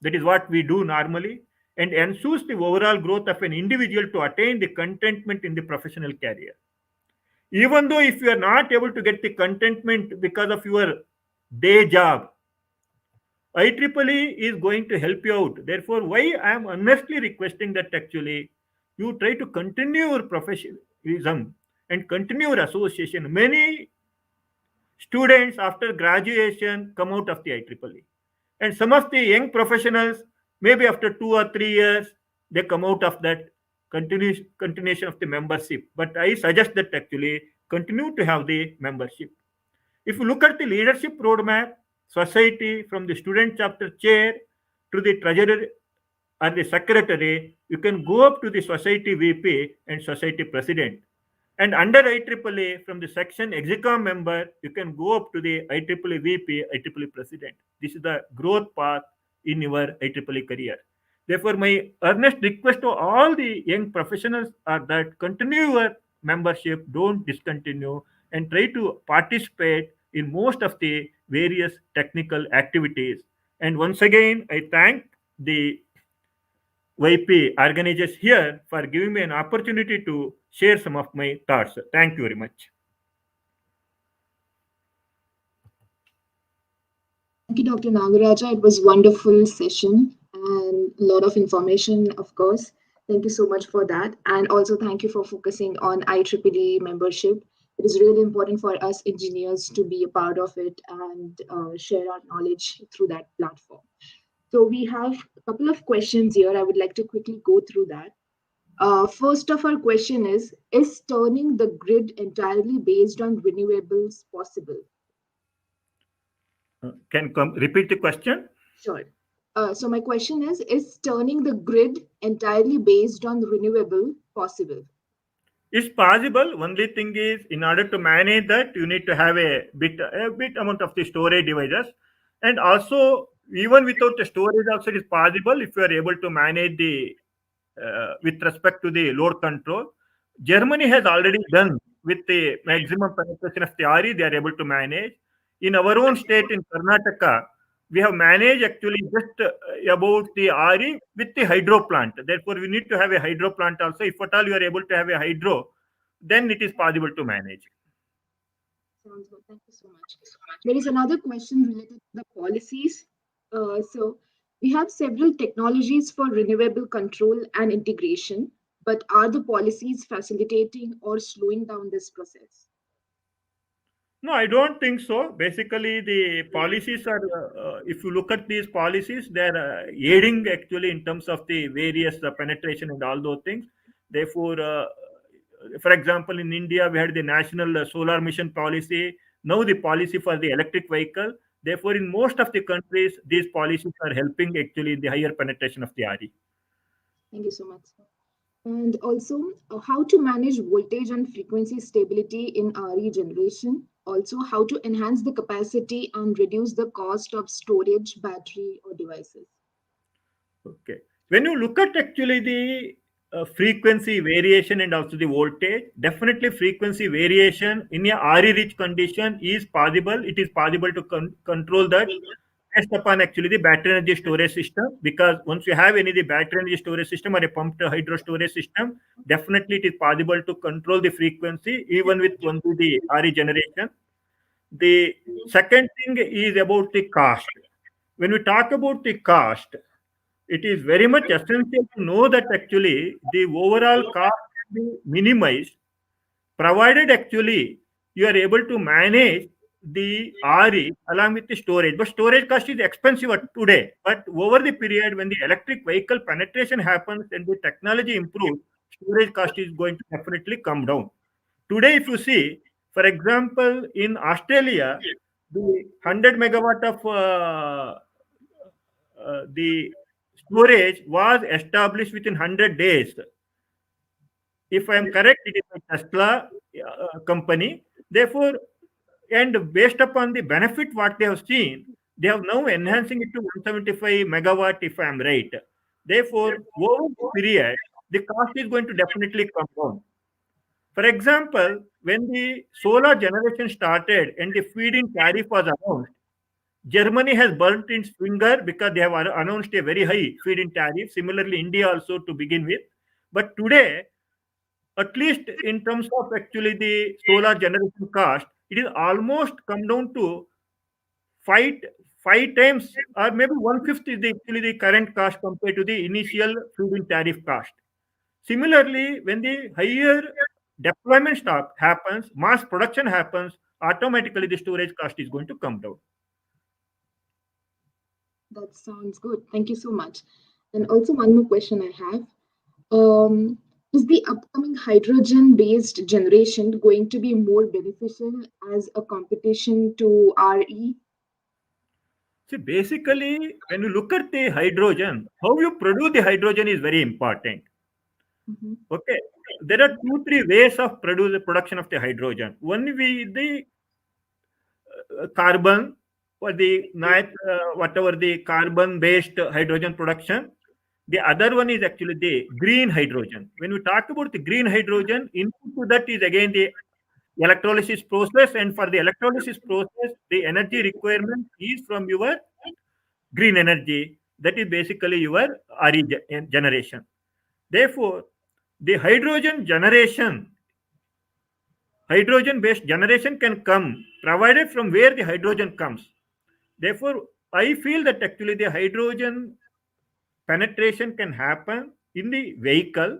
Speaker 2: that is what we do normally, and ensures the overall growth of an individual to attain the contentment in the professional career. Even though if you are not able to get the contentment because of your day job, IEEE is going to help you out. Therefore, why I am honestly requesting that actually you try to continue your professionalism and continue your association. Many students after graduation come out of the IEEE. And some of the young professionals, maybe after 2 or 3 years, they come out of that continuation of the membership. But I suggest that actually continue to have the membership. If you look at the leadership roadmap, society from the student chapter chair to the treasurer or the secretary, you can go up to the society VP and society president. And under IEEE, from the section execom member, you can go up to the IEEE VP, IEEE president. This is the growth path in your IEEE career. Therefore, my earnest request to all the young professionals are that continue your membership, don't discontinue, and try to participate in most of the various technical activities. And once again, I thank the YP organizers here for giving me an opportunity to share some of my thoughts. Thank you very much.
Speaker 1: Thank you, Dr. Nagaraja. It was wonderful session and a lot of information, of course. Thank you so much for that. And also thank you for focusing on IEEE membership. It is really important for us engineers to be a part of it and share our knowledge through that platform. So we have a couple of questions here. I would like to quickly go through that. First of our question is turning the grid entirely based on renewables possible?
Speaker 2: Can come repeat the question?
Speaker 1: Sure. So my question is turning the grid entirely based on renewable possible?
Speaker 2: It's possible. Only thing is, in order to manage that, you need to have a bit amount of the storage devices, and also even without the storage, also it is possible if you are able to manage the with respect to the load control. Germany has already done with the maximum penetration of the RE, they are able to manage. In our own state, in Karnataka, we have managed actually just about the RE with the hydro plant. Therefore, we need to have a hydro plant also. If at all you are able to have a hydro, then it is possible to manage.
Speaker 1: Sounds good. Thank you so much. There is another question related to the policies. So we have several technologies for renewable control and integration, but are the policies facilitating or slowing down this process?
Speaker 2: No, I don't think so. Basically, the policies are, if you look at these policies, they're aiding actually in terms of the various penetration and all those things. Therefore, for example, in India, we had the national solar mission policy. Now, the policy for the electric vehicle. Therefore, in most of the countries, these policies are helping actually in the higher penetration of the RE.
Speaker 1: Thank you so much. And also, how to manage voltage and frequency stability in RE generation. Also, how to enhance the capacity and reduce the cost of storage, battery, or devices.
Speaker 2: Okay. When you look at actually the frequency variation and also the voltage, definitely frequency variation in a RE rich condition is possible. It is possible to control that based upon actually the battery energy storage system, because once you have any the battery energy storage system or a pumped hydro storage system, definitely it is possible to control the frequency even with only the RE generation. The second thing is about the cost. When we talk about the cost, it is very much essential to know that actually the overall cost can be minimized, provided actually you are able to manage the RE along with the storage. But storage cost is expensive today. But over the period when the electric vehicle penetration happens and the technology improves, storage cost is going to definitely come down. Today, if you see, for example, in Australia, the 100 megawatt of the storage was established within 100 days. If I am correct, it is a Tesla company. Therefore, and based upon the benefit what they have seen, they have now enhancing it to 175 megawatt, if I am right. Therefore, over the period, the cost is going to definitely come down. For example, when the solar generation started and the feed-in tariff was announced, Germany has burnt its finger because they have announced a very high feed-in tariff. Similarly, India also to begin with. But today, at least in terms of actually the solar generation cost, it is almost come down to five five times or maybe one fifth is actually the current cost compared to the initial feed-in tariff cost. Similarly, when the higher deployment stock happens, mass production happens, automatically the storage cost is going to come down.
Speaker 1: That sounds good. Thank you so much. And also, one more question I have. Um, is the upcoming hydrogen-based generation going to be more beneficial as a competition to RE?
Speaker 2: See, basically, when you look at the hydrogen, how you produce the hydrogen is very important.
Speaker 1: Mhm.
Speaker 2: Okay, there are two, three ways of produce the production of the hydrogen. One we the carbon for the night, whatever the carbon-based hydrogen production. The other one is actually the green hydrogen. When we talk about the green hydrogen, input to that is again the electrolysis process, and for the electrolysis process, the energy requirement is from your green energy. That is basically your generation. Therefore, the hydrogen based generation can come provided from where the hydrogen comes. Therefore, I feel that actually the hydrogen penetration can happen in the vehicle,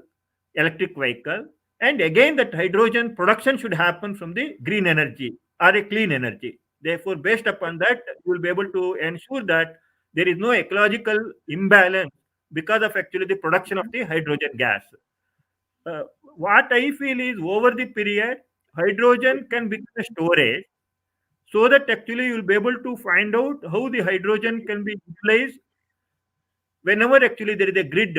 Speaker 2: electric vehicle, and again that hydrogen production should happen from the green energy or a clean energy. Therefore, based upon that, you will be able to ensure that there is no ecological imbalance because of actually the production of the hydrogen gas. What I feel is over the period, hydrogen can become a storage so that actually you will be able to find out how the hydrogen can be utilized whenever actually there is a grid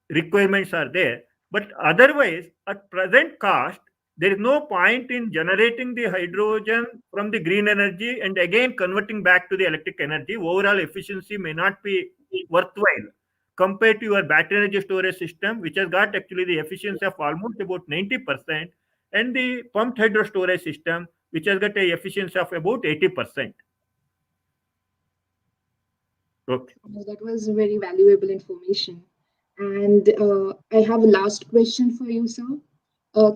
Speaker 2: requirements are there. But otherwise, at present cost, there is no point in generating the hydrogen from the green energy and again converting back to the electric energy. Overall efficiency may not be worthwhile compared to your battery energy storage system, which has got actually the efficiency of almost about 90%, and the pumped hydro storage system, which has got a efficiency of about 80%. Okay.
Speaker 1: That was very valuable information. And I have a last question for you, sir.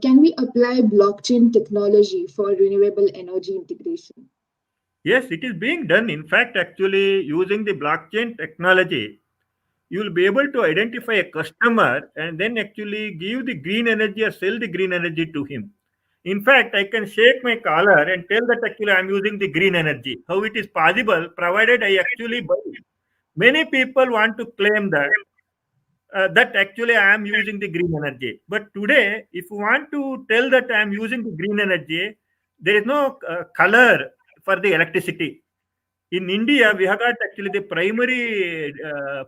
Speaker 1: Can we apply blockchain technology for renewable energy integration?
Speaker 2: Yes, it is being done. In fact, actually, using the blockchain technology, you will be able to identify a customer and then actually give the green energy or sell the green energy to him. In fact, I can shake my collar and tell that actually I'm using the green energy. How it is possible, provided I actually buy. Many people want to claim that actually I am using the green energy. But today, if you want to tell that I am using the green energy, there is no color for the electricity. In India, we have got actually the primary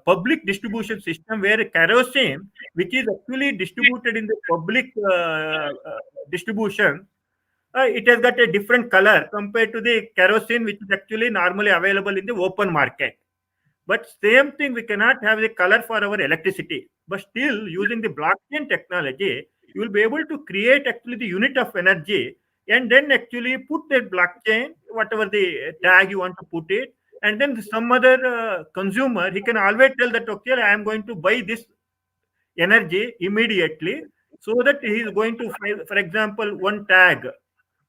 Speaker 2: public distribution system where kerosene, which is actually distributed in the public distribution, it has got a different color compared to the kerosene, which is actually normally available in the open market. But same thing, we cannot have the color for our electricity. But still, using the blockchain technology, you will be able to create actually the unit of energy and then actually put that blockchain, whatever the tag you want to put it, and then some other consumer, he can always tell that, okay, I am going to buy this energy immediately so that he is going to find, for example, one tag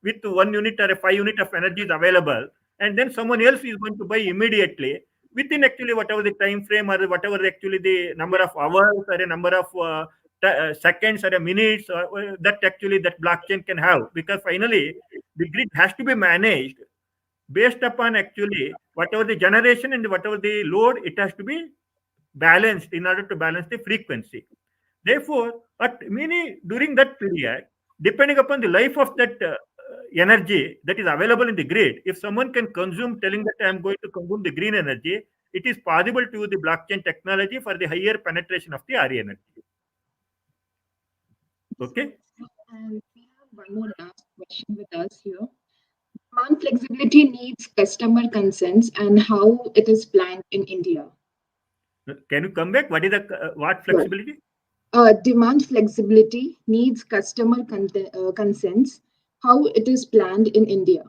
Speaker 2: with 1 unit or a 5 unit of energy is available, and then someone else is going to buy immediately within actually whatever the time frame or whatever actually the number of hours or a number of seconds or a minutes that actually that blockchain can have, because finally the grid has to be managed based upon actually whatever the generation and whatever the load, it has to be balanced in order to balance the frequency. Therefore, at many during that period, depending upon the life of that energy that is available in the grid, if someone can consume, telling that I am going to consume the green energy, it is possible to use the blockchain technology for the higher penetration of the RE energy. Okay.
Speaker 1: And we have one more last question with us here. Demand flexibility needs customer consents and how it is planned in India.
Speaker 2: Can you come back? What is the what
Speaker 1: Sure.
Speaker 2: flexibility?
Speaker 1: Demand flexibility needs customer consents. how it is planned in India?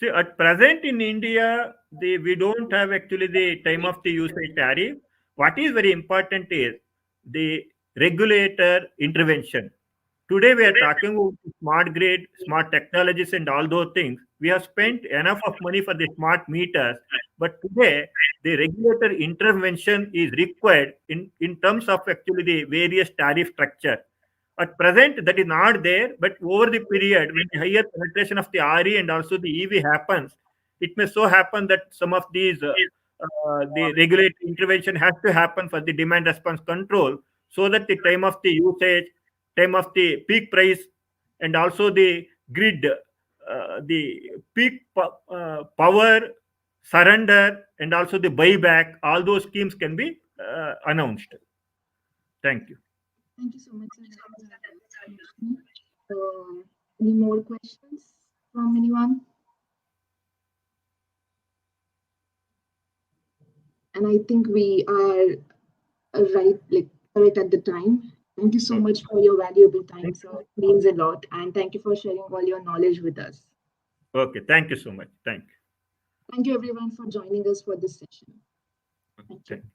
Speaker 2: See, at present in India, we don't have actually the time of the usage tariff. What is very important is the regulator intervention. Today we are talking about smart grid, smart technologies, and all those things. We have spent enough of money for the smart meters, but today the regulator intervention is required in terms of actually the various tariff structure. At present, that is not there, but over the period, when the higher penetration of the RE and also the EV happens, it may so happen that some of these the regulatory intervention has to happen for the demand response control, so that the time of the usage, time of the peak price, and also the grid, the peak power surrender, and also the buyback, all those schemes can be announced. Thank you.
Speaker 1: Thank you so much, sir. That was our first question. Any more questions from anyone? And I think we are right at the time. Thank you so
Speaker 2: Okay.
Speaker 1: much for your valuable time, sir. It means a lot. And thank you for sharing all your knowledge with us.
Speaker 2: Okay. Thank you so much. Thank you.
Speaker 1: Thank you, everyone, for joining us for this session. Thank you.
Speaker 2: Thank you.